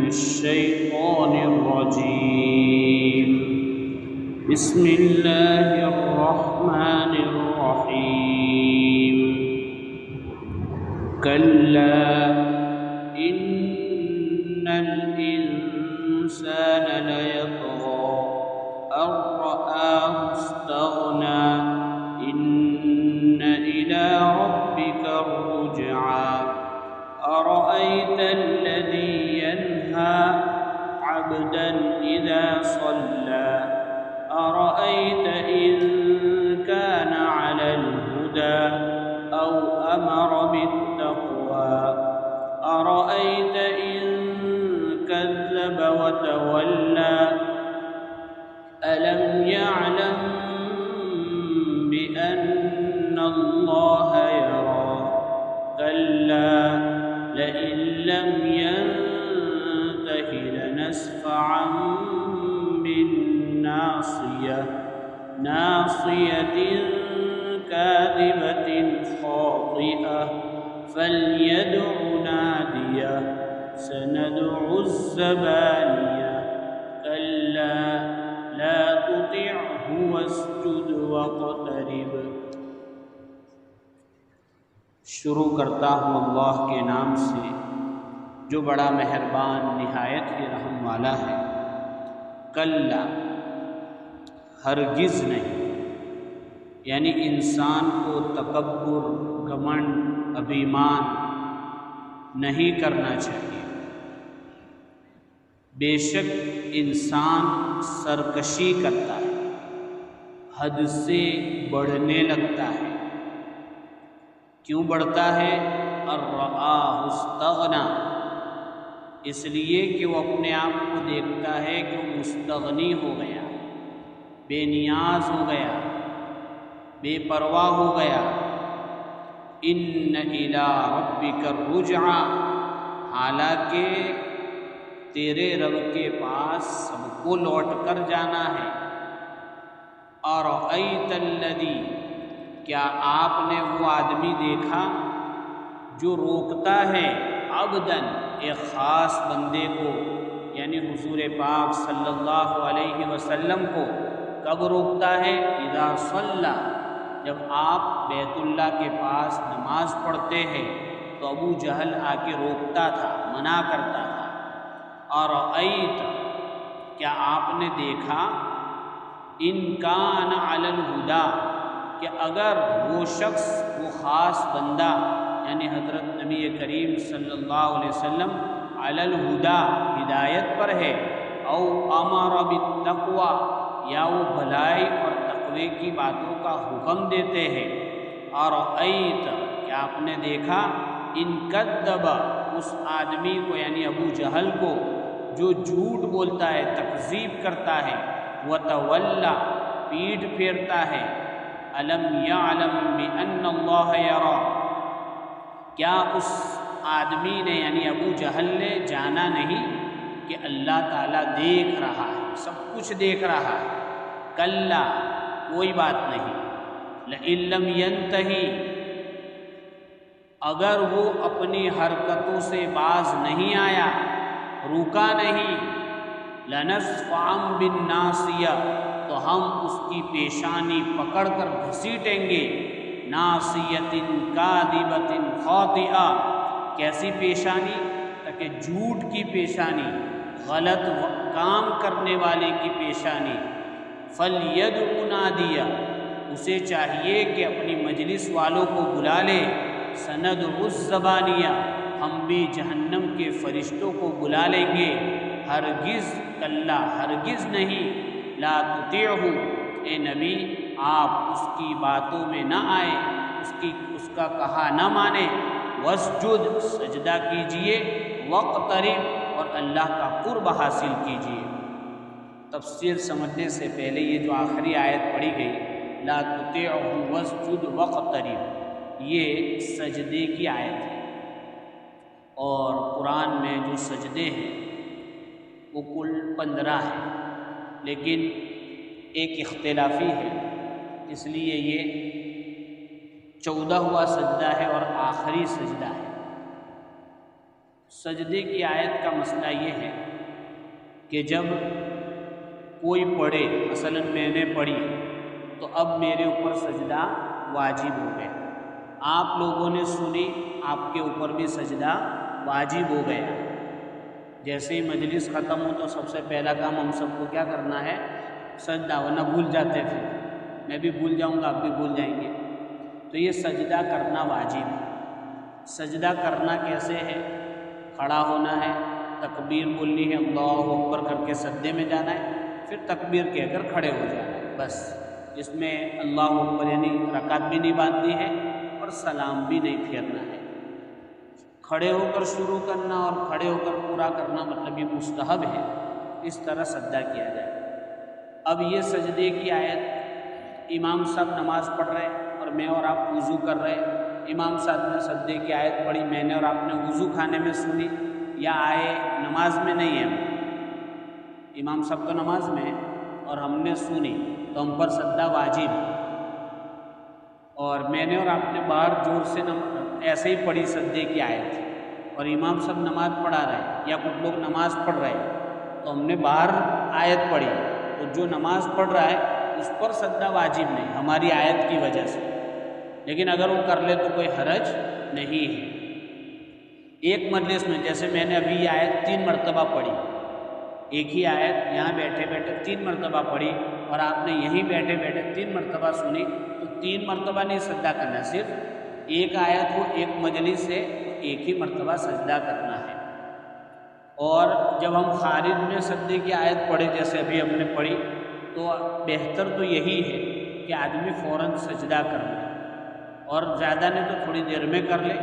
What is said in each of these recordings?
الشيطان الرجيم. بسم الله الرحمن الرحيم. كلا إن الإنسان ليطغى أن رآه استغنى إن إلى ربك الرجعى. أرأيت الذي ينهى عبدا إذا صلى أرأيت إن كان على الهدى أو أمر بالتقوى أرأيت إن كذب وتولى ألم يعلم بأن الله يرى كلا لئن لم ينته لنسفعا بالناصية ناصية كاذبة خاطئة فليدع ناديه سندع الزبانية كلا لا تطعه واسجد واقترب. شروع کرتا ہوں اللہ کے نام سے جو بڑا مہربان نہایت ہی رحم والا ہے. کلا ہرگز نہیں، یعنی انسان کو تکبر، گھمنڈ، ابھیمان نہیں کرنا چاہیے. بے شک انسان سرکشی کرتا ہے، حد سے بڑھنے لگتا ہے. کیوں بڑھتا ہے؟ الرآہ استغنا، اس لیے کہ وہ اپنے آپ کو دیکھتا ہے کہ وہ مستغنی ہو گیا، بے نیاز ہو گیا، بے پرواہ ہو گیا. ان الی ربک الرجعی، حالانکہ تیرے رب کے پاس سب کو لوٹ کر جانا ہے. ارأیت الذی، کیا آپ نے وہ آدمی دیکھا جو روکتا ہے عبدن، ایک خاص بندے کو، یعنی حضور پاک صلی اللہ علیہ وسلم کو. کب روکتا ہے؟ اذا صلی، جب آپ بیت اللہ کے پاس نماز پڑھتے ہیں تو ابو جہل آ کے روکتا تھا، منع کرتا تھا. ارأیت، کیا آپ نے دیکھا، ان کان علی الہدی، کہ اگر وہ شخص، وہ خاص بندہ یعنی حضرت نبی کریم صلی اللہ علیہ وسلم علی الہدی، ہدایت پر ہے، او امر بالتقوی، یا وہ بھلائی اور تقوی کی باتوں کا حکم دیتے ہیں. ارأیت، کیا آپ نے دیکھا، ان کذب، اس آدمی کو یعنی ابو جہل کو جو جھوٹ بولتا ہے، تکذیب کرتا ہے، وتولی، پیٹھ پھیرتا ہے. الم یعلم بأن اللہ یری، کیا اس آدمی نے یعنی ابو جہل نے جانا نہیں کہ اللہ تعالیٰ دیکھ رہا ہے، سب کچھ دیکھ رہا ہے. کلا، کوئی بات نہیں. لئن لم ینتہی، اگر وہ اپنی حرکتوں سے باز نہیں آیا، رکا نہیں، لنسفعا بالناصیہ، تو ہم اس کی پیشانی پکڑ کر گھسیٹیں گے. ناصیۃ کاذبۃ خاطئہ، کیسی پیشانی؟ کہ جھوٹ کی پیشانی، غلط کام کرنے والے کی پیشانی. فلیدع نادیہ، اسے چاہیے کہ اپنی مجلس والوں کو بلا لے. سندع الزبانیہ، ہم بھی جہنم کے فرشتوں کو بلا لیں گے. ہرگز، کلا ہرگز نہیں، لا تطیعہ، اے نبی آپ اس کی باتوں میں نہ آئیں، اس کا کہا نہ مانیں. واسجد، سجدہ کیجئے، واقترب، اور اللہ کا قرب حاصل کیجئے. تفسیر سمجھنے سے پہلے یہ جو آخری آیت پڑھی گئی، لا تطیعہ واسجد واقترب، یہ سجدے کی آیت ہے. اور قرآن میں جو سجدے ہیں وہ کل 15 ہیں، لیکن ایک اختلافی ہے، اس لیے یہ 14واں سجدہ ہے اور آخری سجدہ ہے. سجدے کی آیت کا مسئلہ یہ ہے کہ جب کوئی پڑھے، مثلا میں نے پڑھی تو اب میرے اوپر سجدہ واجب ہو گیا، آپ لوگوں نے سنی، آپ کے اوپر بھی سجدہ واجب ہو گیا۔ جیسے ہی مجلس ختم ہو تو سب سے پہلا کام ہم سب کو کیا کرنا ہے؟ سجدہ، ورنہ بھول جاتے پھر، میں بھی بھول جاؤں گا، آپ بھی بھول جائیں گے۔ تو یہ سجدہ کرنا واجب ہے۔ سجدہ کرنا کیسے ہے؟ کھڑا ہونا ہے، تکبیر بولنی ہے، اللہ اکبر کر کے سجدے میں جانا ہے، پھر تکبیر کہہ کر کھڑے ہو جانا ہے، بس۔ اس میں اللہ اکبر یعنی رکعت بھی نہیں باندھنی ہے اور سلام بھی نہیں پھیرنا ہے۔ کھڑے ہو کر شروع کرنا اور کھڑے ہو کر پورا کرنا مطلب یہ مستحب ہے، اس طرح سجدہ کیا جائے۔ اب یہ سجدے کی آیت امام صاحب نماز پڑھ رہے اور میں اور آپ وضو کر رہے، امام صاحب نے سجدے کی آیت پڑھی، میں نے اور آپ نے وضو خانے میں سنی، یا آئے نماز میں نہیں ہے، امام صاحب تو نماز میں اور ہم نے سنی تو ہم پر سجدہ واجب، اور میں نے اور آپ نے باہر زور سے ایسے ہی پڑھی سجدے کی آیت، اور امام صاحب نماز پڑھا رہے یا کچھ لوگ نماز پڑھ رہے تو ہم نے باہر آیت پڑھی، تو جو نماز پڑھ رہا ہے اس پر سجدہ واجب نہیں ہماری آیت کی وجہ سے، لیکن اگر وہ کر لے تو کوئی حرج نہیں ہے۔ ایک مجلس میں جیسے میں نے ابھی یہ آیت 3 مرتبہ پڑھی، ایک ہی آیت یہاں بیٹھے بیٹھے 3 مرتبہ پڑھی اور آپ نے یہیں بیٹھے بیٹھے 3 مرتبہ سنی، تو 3 مرتبہ نہیں سجدہ کرنا، صرف ایک آیت ہو، ایک مجلس ہے تو ایک ہی مرتبہ سجدہ کرنا ہے۔ اور جب ہم خارج میں سجدے کی آیت پڑھے جیسے ابھی ہم نے پڑھی تو بہتر تو یہی ہے کہ آدمی فوراً سجدہ کر لے، اور زیادہ نہیں تو تھوڑی دیر میں کر لے،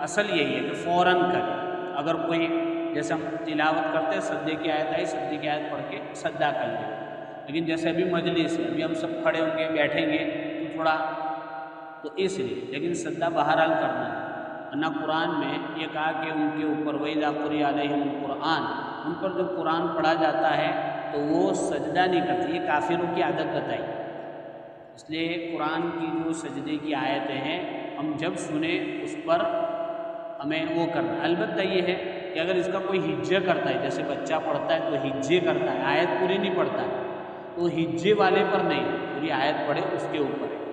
اصل یہی ہے کہ فوراً کرے۔ اگر کوئی جیسے ہم تلاوت کرتے ہیں سجدے کی آیت آئی، سجدے کی آیت پڑھ کے سجدہ کر لے، لیکن جیسے ابھی مجلس ہے، ابھی ہم سب کھڑے ہوں گے بیٹھیں گے تو تھوڑا تو اس لیے، لیکن سجدہ بہرحال کرنا ہے۔ ورنہ قرآن میں یہ کہا کہ ان کے اوپر وَإِذَا قُرِئَ عَلَيْهِمُ الْقُرْآنُ، ان پر جب قرآن پڑھا جاتا ہے تو وہ سجدہ نہیں کرتے، یہ کافروں کی عادت بتائی۔ اس لیے قرآن کی جو سجدے کی آیتیں ہیں ہم جب سنیں اس پر ہمیں وہ کرنا، البتہ یہ ہے کہ اگر اس کا کوئی ہجے کرتا ہے، جیسے بچہ پڑھتا ہے تو ہجے کرتا ہے، آیت پوری نہیں پڑھتا ہے، تو ہجے والے پر نہیں، پوری آیت پڑھے اس کے اوپر ہے۔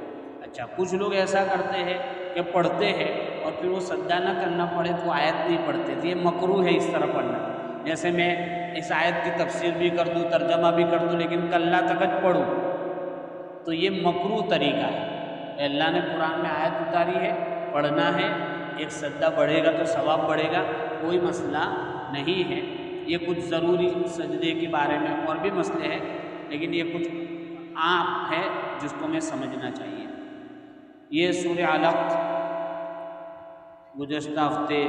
اچھا، کچھ لوگ ایسا کرتے ہیں کہ پڑھتے ہیں اور پھر وہ سجدہ نہ کرنا پڑے تو آیت نہیں پڑھتے، تو یہ مکروہ ہے اس طرح پڑھنا۔ جیسے میں اس آیت کی تفسیر بھی کر دوں، ترجمہ بھی کر دوں، لیکن کلّا تکت پڑھوں تو یہ مکروہ طریقہ ہے۔ اللہ نے قرآن میں آیت اتاری ہے، پڑھنا ہے، ایک سجدہ بڑھے گا تو ثواب بڑھے گا، کوئی مسئلہ نہیں ہے۔ یہ کچھ ضروری سجدے کے بارے میں اور بھی مسئلے ہیں، لیکن یہ کچھ عام ہے جس کو ہمیں سمجھنا چاہیے۔ یہ سورہ علق گزشتہ ہفتے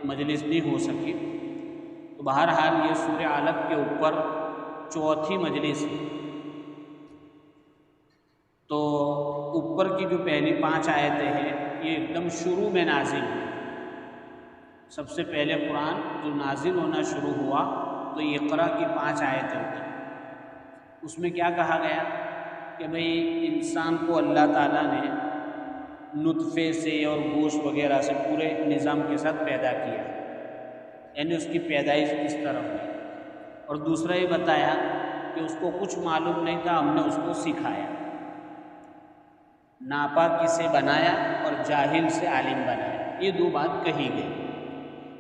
مجلس نہیں ہو سکی، تو بہرحال یہ سورہ علق کے اوپر 4تھی مجلس ہے۔ تو اوپر کی جو پہلی 5 آیتیں ہیں یہ ایک دم شروع میں نازل ہوئی۔ سب سے پہلے قرآن جو نازل ہونا شروع ہوا تو اقرا کی 5 آیتیں ہوتی ہیں۔ اس میں کیا کہا گیا کہ بھئی انسان کو اللہ تعالیٰ نے نطفے سے اور گوشت وغیرہ سے پورے نظام کے ساتھ پیدا کیا، یعنی اس کی پیدائش کس طرح ہوئی، اور دوسرا یہ بتایا کہ اس کو کچھ معلوم نہیں تھا، ہم نے اس کو سکھایا، ناپاک سے بنایا اور جاہل سے عالم بنایا، یہ 2 بات کہی گئی۔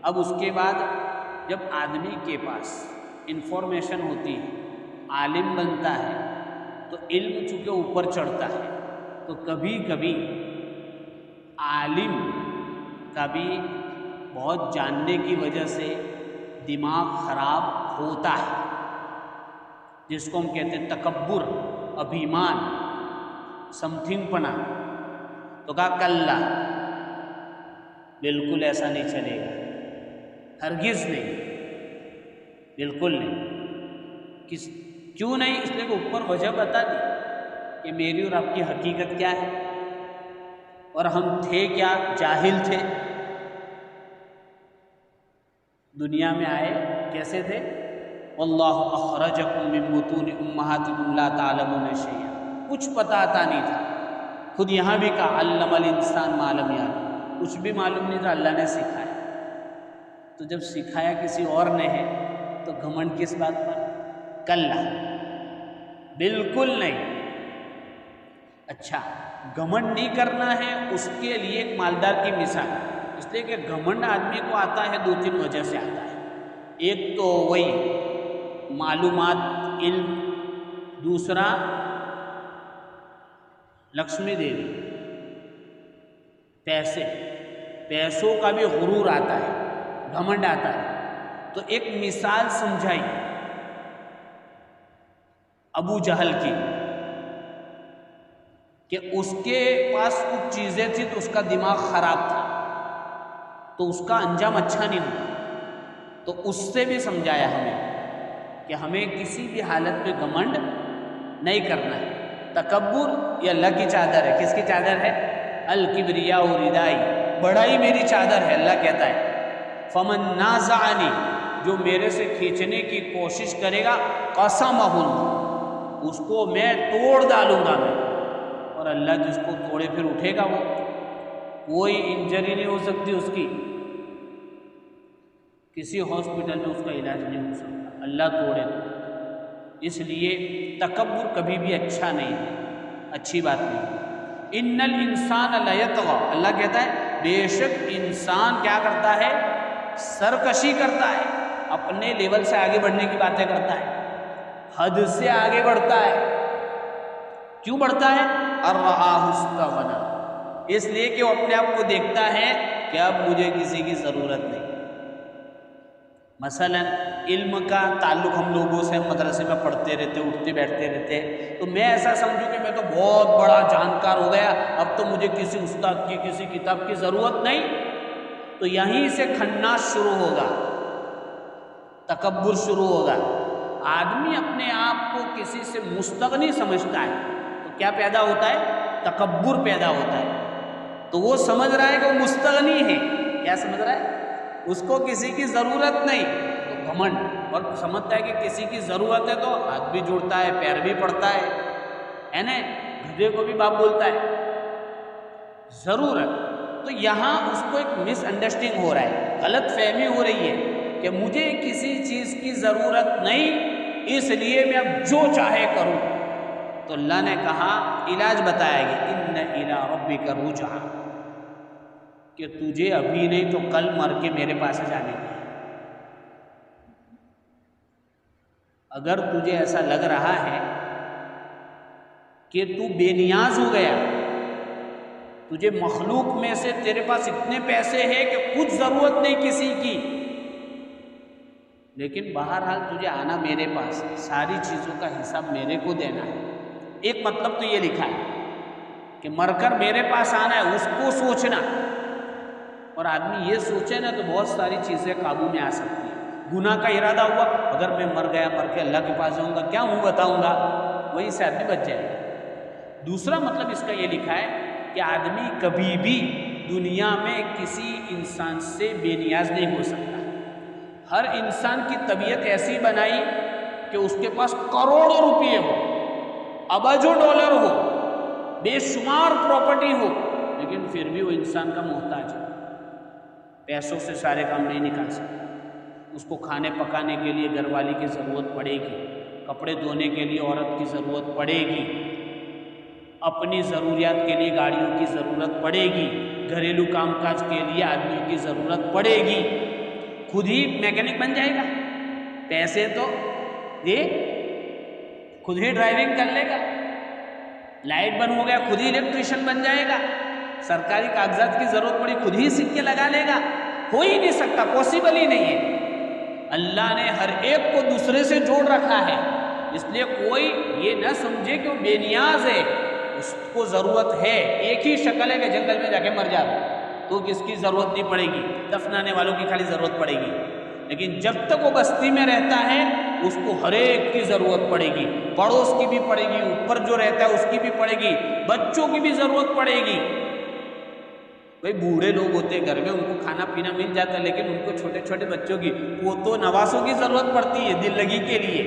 اب اس کے بعد جب آدمی کے پاس انفارمیشن ہوتی ہے، عالم بنتا ہے، تو علم چونکہ اوپر چڑھتا ہے تو کبھی کبھی عالم کا بھی بہت جاننے کی وجہ سے دماغ خراب ہوتا ہے، جس کو ہم کہتے ہیں تکبر، ابھیمان، سمتھنگ پنا۔ تو کہا کلّا، بالکل ایسا نہیں چلے گا، ہرگز نہیں، بالکل نہیں۔ کیوں نہیں؟ اس لیے کہ اوپر وجہ بتا دی کہ میری اور آپ کی حقیقت کیا ہے، اور ہم تھے کیا؟ جاہل تھے۔ دنیا میں آئے کیسے تھے؟ واللہ اخرجکم من بطون امہاتکم لا تعلمون شیئا، کچھ پتہ آتا نہیں تھا۔ خود یہاں بھی کہا علم الانسان ما لم یعلم، کچھ بھی معلوم نہیں تھا، اللہ نے سکھایا۔ تو جب سکھایا کسی اور نے ہے تو گھمنڈ کس بات پر؟ کلا، بالکل نہیں۔ اچھا، گھمنڈ نہیں کرنا ہے، اس کے لیے ایک مالدار کی مثال، اس لیے کہ گھمنڈ آدمی کو آتا ہے 2-3 وجہ سے آتا ہے۔ ایک تو وہی معلومات، علم، دوسرا لکشمی دیوی، پیسوں کا بھی غرور آتا ہے، گھمنڈ آتا ہے۔ تو ایک مثال سمجھائی ابو جہل کی کہ اس کے پاس کچھ چیزیں تھی تو اس کا دماغ خراب تھا تو اس کا انجام اچھا نہیں ہوا، تو اس سے بھی سمجھایا ہمیں کہ ہمیں کسی بھی حالت میں گھمنڈ نہیں کرنا ہے۔ تکبر یہ اللہ کی چادر ہے۔ کس کی چادر ہے؟ الکبریاء ردائی، بڑائی میری چادر ہے، اللہ کہتا ہے۔ فمن نازعنی، جو میرے سے کھینچنے کی کوشش کرے گا، قسمہ، اس کو میں توڑ ڈالوں گا میں۔ اور اللہ جس کو توڑے پھر اٹھے گا، وہ کوئی انجری نہیں ہو سکتی اس کی، کسی ہاسپٹل میں اس کا علاج نہیں ہو سکتا، اللہ توڑے تو۔ اس لیے تکبر کبھی بھی اچھا نہیں ہے، اچھی بات نہیں۔ ان الانسان لیطغی، اللہ کہتا ہے بے شک انسان کیا کرتا ہے؟ سرکشی کرتا ہے، اپنے لیول سے آگے بڑھنے کی باتیں کرتا ہے، حد سے آگے بڑھتا ہے۔ کیوں بڑھتا ہے؟ ارآہ استغنی، اس لیے کہ وہ اپنے آپ کو دیکھتا ہے کہ اب مجھے کسی کی ضرورت نہیں۔ مثلا علم کا تعلق ہم لوگوں سے، مدرسے میں پڑھتے رہتے، اٹھتے بیٹھتے رہتے، تو میں ایسا سمجھوں کہ میں تو بہت بڑا جانکار ہو گیا، اب تو مجھے کسی استاد کی، کسی کتاب کی ضرورت نہیں، تو یہیں سے کھناس شروع ہوگا، تکبر شروع ہوگا۔ آدمی اپنے آپ کو کسی سے مستغنی سمجھتا ہے تو کیا پیدا ہوتا ہے؟ تکبر پیدا ہوتا ہے۔ تو وہ سمجھ رہا ہے کہ وہ مستغنی ہے، کیا سمجھ رہا ہے؟ اس کو کسی کی ضرورت نہیں، تو گھمنڈ، اور سمجھتا ہے کہ کسی کی ضرورت ہے تو ہاتھ بھی جوڑتا ہے، پیر بھی پڑتا ہے نا، گدھے کو بھی باپ بولتا ہے۔ ضرورت، تو یہاں اس کو ایک مس انڈرسٹینڈنگ ہو رہا ہے، غلط فہمی ہو رہی ہے کہ مجھے کسی چیز کی ضرورت نہیں، اس لیے میں اب جو چاہے کروں۔ تو اللہ نے کہا، علاج بتایا گیا، ان الی ربک رجعا، کہ تجھے ابھی نہیں تو کل مر کے میرے پاس جانے کا۔ اگر تجھے ایسا لگ رہا ہے کہ تو بے نیاز ہو گیا، تجھے مخلوق میں سے تیرے پاس اتنے پیسے ہیں کہ کچھ ضرورت نہیں کسی کی، لیکن بہرحال تجھے آنا میرے پاس، ساری چیزوں کا حساب میرے کو دینا ہے۔ ایک مطلب تو یہ لکھا ہے کہ مر کر میرے پاس آنا ہے، اس کو سوچنا۔ اور آدمی یہ سوچے نا تو بہت ساری چیزیں قابو میں آ سکتی ہیں۔ گناہ کا ارادہ ہوا، اگر میں مر گیا، مر کے اللہ کے پاس جاؤں گا، کیا منہ بتاؤں گا، وہیں سے آدمی بچ جائے گا۔ دوسرا مطلب اس کا یہ لکھا ہے کہ آدمی کبھی بھی دنیا میں کسی انسان سے بے نیاز نہیں ہو سکتا۔ ہر انسان کی طبیعت ایسی بنائی کہ اس کے پاس کروڑوں روپے ہو، ابجوں ڈالر ہو، بے شمار پراپرٹی ہو، لیکن پھر بھی وہ انسان کا محتاج ہے، پیسوں سے سارے کام نہیں نکال سکتا۔ اس کو کھانے پکانے کے لیے گھر والی کی ضرورت پڑے گی، کپڑے دھونے کے لیے عورت کی ضرورت پڑے گی، اپنی ضروریات کے لیے گاڑیوں کی ضرورت پڑے گی، گھریلو کام کاج کے لیے آدمیوں کی ضرورت پڑے گی۔ خود ہی میکینک بن جائے گا، پیسے تو دے، خود ہی ڈرائیونگ کر لے گا، لائٹ بند ہو گیا خود ہی الیکٹریشین بن جائے گا، سرکاری کاغذات کی ضرورت پڑی خود ہی سکے لگا لے گا۔ ہو ہی نہیں سکتا، پاسبل ہی نہیں ہے۔ اللہ نے ہر ایک کو دوسرے سے جوڑ رکھا ہے، اس لیے کوئی یہ نہ سمجھے کہ وہ بے نیاز ہے، اس کو ضرورت ہے۔ ایک ہی شکل ہے کہ جنگل میں جا کے مر جائے تو کس کی ضرورت نہیں پڑے گی، دفنانے والوں کی خالی ضرورت پڑے گی، لیکن جب تک وہ بستی میں رہتا ہے اس کو ہر ایک کی ضرورت پڑے گی، پڑوس کی بھی پڑے گی، اوپر جو رہتا ہے اس کی بھی پڑے گی، بچوں کی بھی ضرورت پڑے گی۔ بھائی بوڑھے لوگ ہوتے گھر میں، ان کو کھانا پینا مل جاتا ہے، لیکن ان کو چھوٹے چھوٹے بچوں کی، پوتوں نواسوں کی ضرورت پڑتی ہے دل لگی کے لیے۔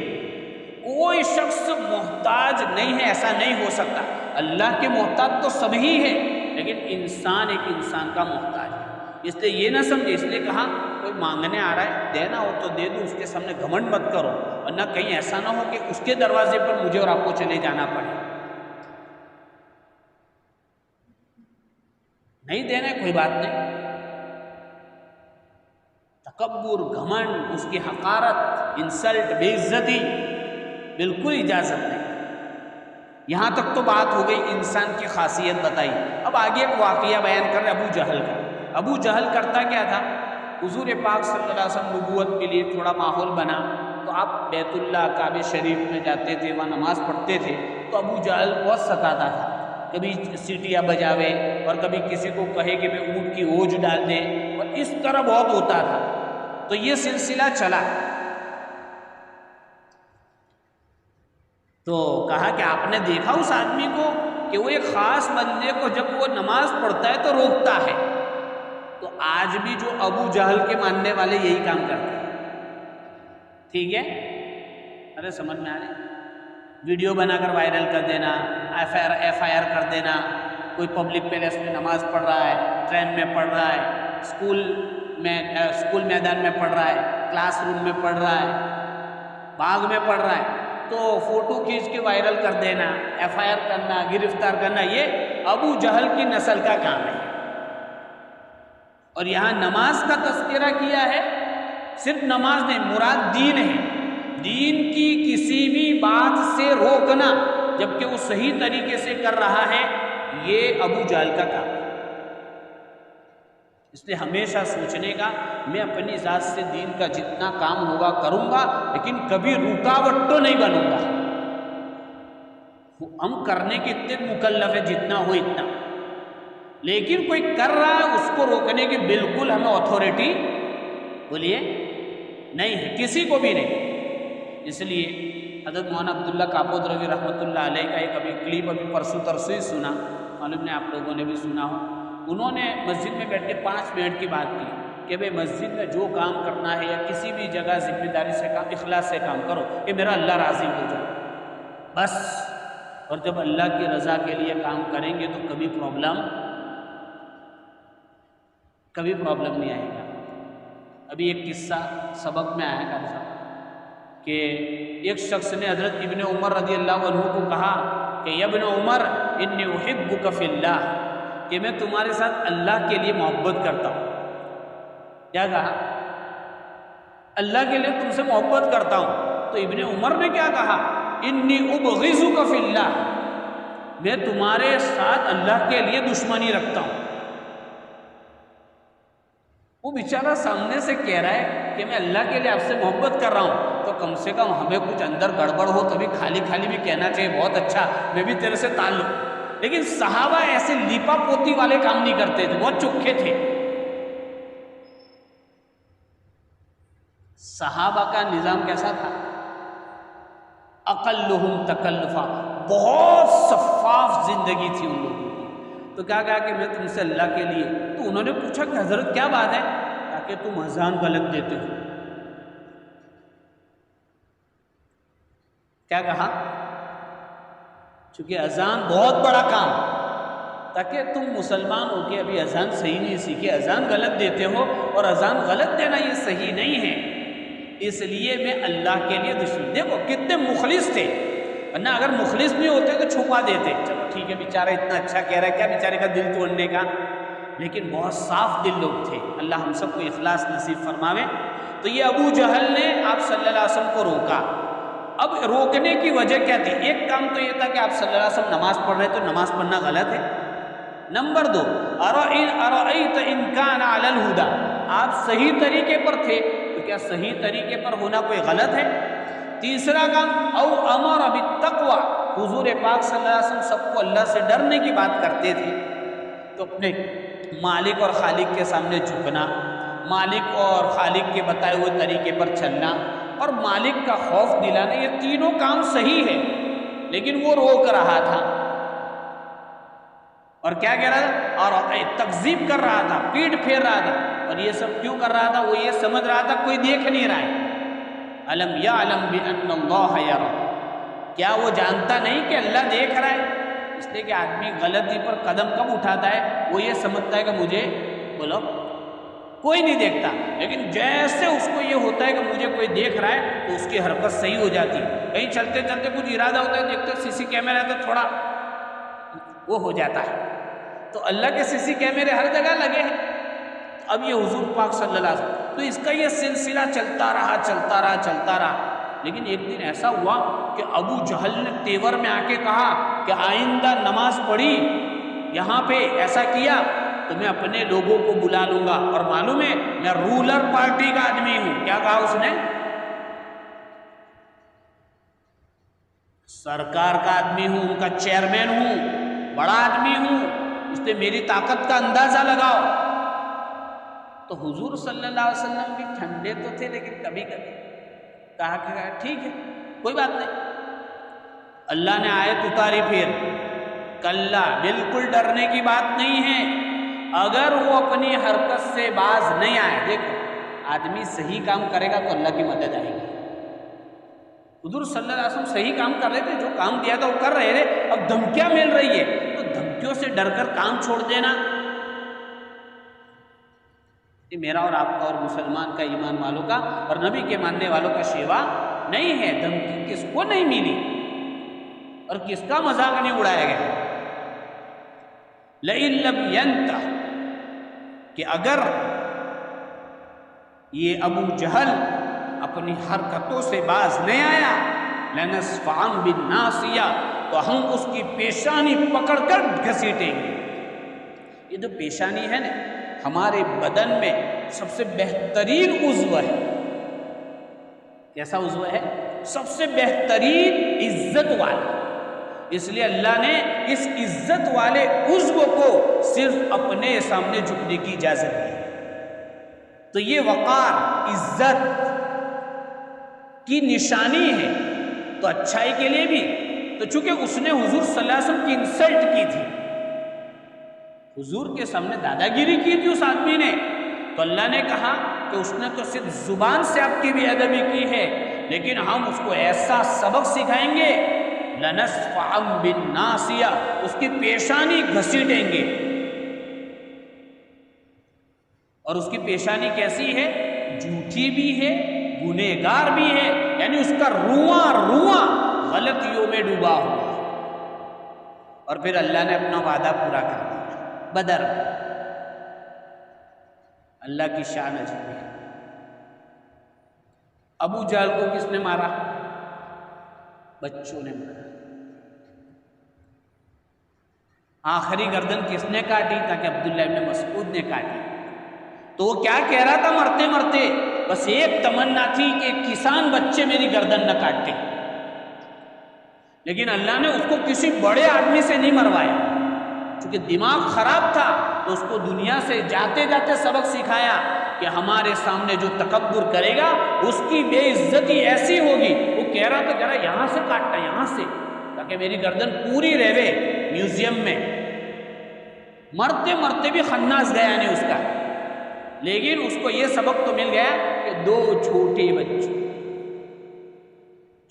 کوئی شخص محتاج نہیں ہے، ایسا نہیں ہو سکتا۔ اللہ کے محتاج تو سب ہی ہے، لیکن انسان ایک انسان کا محتاج ہے۔ اس لیے یہ نہ سمجھے، اس لیے کہا کوئی مانگنے آ رہا ہے دینا ہو تو دے دو، اس کے سامنے گھمنڈ مت کرو، ورنہ کہیں ایسا نہ ہو کہ اس کے دروازے پر مجھے اور آپ کو چلے جانا پڑے۔ نہیں دینا ہے کوئی بات نہیں، تکبر، گھمنڈ، اس کی حقارت، انسلٹ، بے عزتی بالکل اجازت نہیں۔ یہاں تک تو بات ہو گئی انسان کی خاصیت بتائی۔ اب آگے ایک واقعہ بیان کر رہے ابو جہل کا۔ ابو جہل کرتا کیا تھا؟ حضور پاک صلی اللہ علیہ وسلم نبوت کے لیے تھوڑا ماحول بنا تو آپ بیت اللہ کعبہ شریف میں جاتے تھے، وہاں نماز پڑھتے تھے، تو ابو جہل بہت ستاتا تھا، کبھی سیٹیاں بجاوے اور کبھی کسی کو کہے کہ میں اونٹ کی اوج ڈال دے، اور اس طرح بہت ہوتا تھا۔ تو یہ سلسلہ چلا، تو کہا کہ آپ نے دیکھا اس آدمی کو کہ وہ ایک خاص بندے کو جب وہ نماز پڑھتا ہے تو روکتا ہے؟ تو آج بھی جو ابو جہل کے ماننے والے یہی کام کرتے ہیں، ٹھیک ہے؟ ارے سمجھ میں آ رہی؟ ویڈیو بنا کر وائرل کر دینا، ایف آئی آر کر دینا، کوئی پبلک پیلیس میں نماز پڑھ رہا ہے، ٹرین میں پڑھ رہا ہے، اسکول میدان میں پڑھ رہا ہے، کلاس روم میں پڑھ رہا ہے، باغ میں پڑھ رہا ہے، تو فوٹو کھینچ کے وائرل کر دینا، ایف آئی آر کرنا، گرفتار کرنا، یہ ابو جہل کی نسل کا کام ہے۔ اور یہاں نماز کا تذکرہ کیا ہے، صرف نماز نہیں، مراد دین ہے، دین کی کسی بھی بات سے روکنا جبکہ وہ صحیح طریقے سے کر رہا ہے، یہ ابو جہل کا کام ہے۔ اس لیے ہمیشہ سوچنے کا میں اپنی ذات سے دین کا جتنا کام ہوگا کروں گا، لیکن کبھی رکاوٹ تو نہیں بنوں گا۔ ہم کرنے کے اتنے مکلف ہے جتنا ہو اتنا، لیکن کوئی کر رہا ہے اس کو روکنے کی بالکل ہمیں اتھارٹی بولیے نہیں ہے، کسی کو بھی نہیں۔ اس لیے حضرت مولانا عبداللہ کاپودروی رحمۃ اللہ علیہ کا ایک ابھی کلپ ابھی پرسوں ترسوں ہی سنا، معلوم نہیں آپ لوگوں نے بھی سنا ہو، انہوں نے مسجد میں بیٹھ کے 5 منٹ کی بات کی کہ بھئی مسجد میں جو کام کرنا ہے یا کسی بھی جگہ ذمہ داری سے کام، اخلاص سے کام کرو کہ میرا اللہ راضی ہو جائے بس۔ اور جب اللہ کی رضا کے لیے کام کریں گے تو کبھی پرابلم نہیں آئے گا۔ ابھی ایک قصہ سبق میں آیا کل صاحب کہ ایک شخص نے حضرت ابن عمر رضی اللہ عنہ کو کہا کہ یا ابن عمر انی احبک فی اللہ، کہ میں تمہارے ساتھ اللہ کے لیے محبت کرتا ہوں۔ کیا کہا؟ اللہ کے لیے تم سے محبت کرتا ہوں۔ تو ابن عمر نے کیا کہا؟ انی ابغضک فی اللہ، میں تمہارے ساتھ اللہ کے لیے دشمنی رکھتا ہوں۔ وہ بیچارہ سامنے سے کہہ رہا ہے کہ میں اللہ کے لیے آپ سے محبت کر رہا ہوں، تو کم سے کم ہمیں کچھ اندر گڑبڑ ہو تبھی خالی خالی بھی کہنا چاہیے بہت اچھا میں بھی تیرے سے تعلق۔ لیکن صحابہ ایسے لیپا پوتی والے کام نہیں کرتے تھے، بہت چوکھے تھے۔ صحابہ کا نظام کیسا تھا؟ اقلہم تکلفا، بہت شفاف زندگی تھی ان لوگوں کی۔ تو کیا کہا کہ میں تم سے اللہ کے لیے، تو انہوں نے پوچھا کہ حضرت کیا بات ہے؟ تاکہ تم اذان غلط دیتے ہو۔ کیا کہا؟ چونکہ اذان بہت بڑا کام، تاکہ تم مسلمان ہو کے ابھی اذان صحیح نہیں سیکھے، اذان غلط دیتے ہو، اور اذان غلط دینا یہ صحیح نہیں ہے، اس لیے میں اللہ کے لیے دشمن۔ دیکھو کتنے مخلص تھے، ورنہ اگر مخلص نہیں ہوتے تو چھپا دیتے، چلو ٹھیک ہے بیچارہ اتنا اچھا کہہ رہا ہے، کیا بیچارے کا دل توڑنے کا، لیکن بہت صاف دل لوگ تھے۔ اللہ ہم سب کو اخلاص نصیب فرماوے۔ تو یہ ابو جہل نے آپ صلی اللہ علیہ وسلم کو روکا۔ اب روکنے کی وجہ کیا تھی؟ ایک کام تو یہ تھا کہ آپ صلی اللہ علیہ وسلم نماز پڑھ رہے تو نماز پڑھنا غلط ہے۔ نمبر 2، ارأیت ان کان علی الہدی، آپ صحیح طریقے پر تھے تو کیا صحیح طریقے پر ہونا کوئی غلط ہے؟ تیسرا کام، او امر بالتقوی، حضور پاک صلی اللہ علیہ وسلم سب کو اللہ سے ڈرنے کی بات کرتے تھے، تو اپنے مالک اور خالق کے سامنے جھکنا، مالک اور خالق کے بتائے ہوئے طریقے پر چلنا اور مالک کا خوف دلانا، یہ تینوں کام صحیح ہے، لیکن وہ روک رہا تھا اور کیا کہہ رہا تھا؟ اور تکذیب کر رہا تھا، پیٹ پھیر رہا تھا۔ اور یہ سب کیوں کر رہا تھا؟ وہ یہ سمجھ رہا تھا کوئی دیکھ نہیں رہا ہے۔ الم یعلم بان اللہ یرا، کیا وہ جانتا نہیں کہ اللہ دیکھ رہا ہے؟ اس لیے کہ آدمی غلطی پر قدم کب اٹھاتا ہے؟ وہ یہ سمجھتا ہے کہ مجھے بولو کوئی نہیں دیکھتا، لیکن جیسے اس کو یہ ہوتا ہے کہ مجھے کوئی دیکھ رہا ہے تو اس کی حرکت صحیح ہو جاتی ہے، کہیں چلتے چلتے کچھ ارادہ ہوتا ہے، دیکھتے سی سی کیمرہ تو تھوڑا وہ ہو جاتا ہے۔ تو اللہ کے سی سی کیمرے ہر جگہ لگے ہیں۔ اب یہ حضور پاک صلی اللہ علیہ وسلم، تو اس کا یہ سلسلہ چلتا رہا، لیکن ایک دن ایسا ہوا کہ ابو جہل نے تیور میں آ کے کہا کہ آئندہ نماز پڑھی یہاں پہ ایسا کیا تو میں اپنے لوگوں کو بلا لوں گا، اور معلوم ہے میں رولر پارٹی کا آدمی ہوں۔ کیا کہا اس نے؟ سرکار کا آدمی ہوں، ان کا چیئرمین ہوں، بڑا آدمی ہوں، اس نے میری طاقت کا اندازہ لگاؤ۔ تو حضور صلی اللہ علیہ وسلم بھی ٹھنڈے تو تھے، لیکن کبھی کبھی کہا کہ ٹھیک ہے کوئی بات نہیں۔ اللہ نے آیت اتاری پھر، کلا، بالکل ڈرنے کی بات نہیں ہے، اگر وہ اپنی حرکت سے باز نہیں آئے۔ دیکھو آدمی صحیح کام کرے گا تو اللہ کی مدد آئے گی۔ حضور صلی اللہ علیہ وسلم صحیح کام کر رہے تھے، جو کام دیا تھا وہ کر رہے تھے، اب دھمکیاں مل رہی ہے تو دھمکیوں سے ڈر کر کام چھوڑ دینا یہ میرا اور آپ کا اور مسلمان کا، ایمان والوں کا اور نبی کے ماننے والوں کا شیوا نہیں ہے۔ دھمکی کس کو نہیں ملی اور کس کا مذاق نہیں اڑایا گیا؟ لئن لم ينتہ، کہ اگر یہ ابو جہل اپنی حرکتوں سے باز نہیں آیا، لنصفعن بالناصیہ، تو ہم اس کی پیشانی پکڑ کر گھسیٹیں گے۔ یہ جو پیشانی ہے نا، ہمارے بدن میں سب سے بہترین عضو ہے۔ کیسا عضو ہے؟ سب سے بہترین عزت والا۔ اس لیے اللہ نے اس عزت والے عضو کو صرف اپنے سامنے جھکنے کی اجازت دی۔ تو یہ وقار، عزت کی نشانی ہے، تو اچھائی کے لیے بھی۔ تو چونکہ اس نے حضور صلی اللہ علیہ وسلم کی انسلٹ کی تھی، حضور کے سامنے دادا گیری کی تھی اس آدمی نے، تو اللہ نے کہا کہ اس نے تو صرف زبان سے آپ کی بے ادبی کی ہے، لیکن ہم اس کو ایسا سبق سکھائیں گے، لنصفعن بالناصیہ، اس کی پیشانی گھسیٹیں گے۔ اور اس کی پیشانی کیسی ہے؟ جھوٹی بھی ہے، گنہگار بھی ہے، یعنی اس کا رواں غلطیوں میں ڈوبا ہوا۔ اور پھر اللہ نے اپنا وعدہ پورا کر دیا بدر میں۔ اللہ کی شان عجیب ہے۔ ابو جہل کو کس نے مارا؟ بچوں نے مارا۔ آخری گردن کس نے کاٹی؟ تاکہ عبداللہ ابن مسعود نے کاٹی۔ تو وہ کیا کہہ رہا تھا مرتے مرتے؟ بس ایک تمنا تھی کہ کسان بچے میری گردن نہ کاٹتے، لیکن اللہ نے اس کو کسی بڑے آدمی سے نہیں مروایا، چونکہ دماغ خراب تھا تو اس کو دنیا سے جاتے جاتے سبق سکھایا کہ ہمارے سامنے جو تکبر کرے گا اس کی بے عزتی ایسی ہوگی۔ وہ کہہ رہا تھا، کہہ رہا یہاں سے کاٹنا، یہاں سے، تاکہ میری گردن پوری رہے میوزیم میں۔ مرتے مرتے بھی خناس گیا نہیں اس کا، لیکن اس کو یہ سبق تو مل گیا کہ دو چھوٹے بچوں،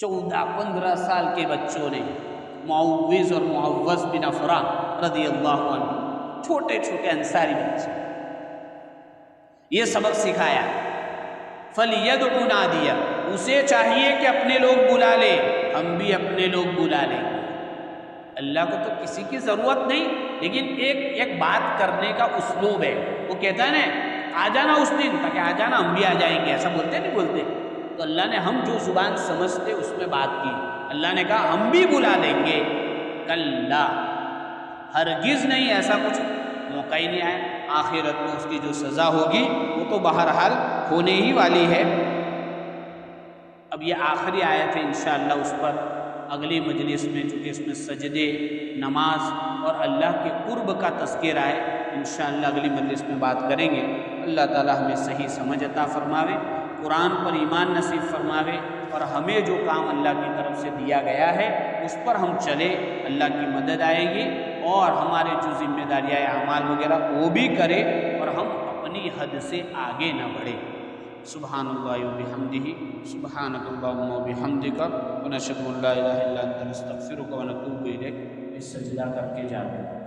14-15 سال کے بچوں نے، معوذ اور معوذ بن افرا رضی اللہ عنہ، چھوٹے چھوٹے انصاری بچے، یہ سبق سکھایا۔ فَلْيَدْعُ نَادِيَهُ، اسے چاہیے کہ اپنے لوگ بلا لے، ہم بھی اپنے لوگ بلا لیں گے۔ اللہ کو تو کسی کی ضرورت نہیں، لیکن ایک بات کرنے کا اسلوب ہے۔ وہ کہتا ہے نا آ جانا اس دن، تاکہ آ جانا ہم بھی آ جائیں گے، ایسا بولتے نہیں بولتے؟ تو اللہ نے ہم جو زبان سمجھتے اس میں بات کی، اللہ نے کہا ہم بھی بلا لیں گے۔ کلا، ہرگز نہیں، ایسا کچھ موقع ہی نہیں آیا۔ آخرت میں اس کی جو سزا ہوگی وہ تو بہرحال ہونے ہی والی ہے۔ اب یہ آخری آیت ہے، انشاءاللہ اس پر اگلی مجلس میں، چونکہ اس میں سجدے، نماز اور اللہ کے قرب کا تذکرہ ہے، انشاءاللہ اگلی مجلس میں بات کریں گے۔ اللہ تعالی ہمیں صحیح سمجھ عطا فرماوے، قرآن پر ایمان نصیب فرماوے، اور ہمیں جو کام اللہ کی طرف سے دیا گیا ہے اس پر ہم چلے، اللہ کی مدد آئے گی، اور ہمارے جو ذمہ داریاں اعمال وغیرہ وہ بھی کرے، اور ہم اپنی حد سے آگے نہ بڑھے۔ سبحان اللہ و بحمدہ، سبحانک اللہم و بحمدک، ونشہد ان لا الہ الا انت نستغفرک و نتوب الیک۔ اس سجدہ کر کے جاتے ہیں۔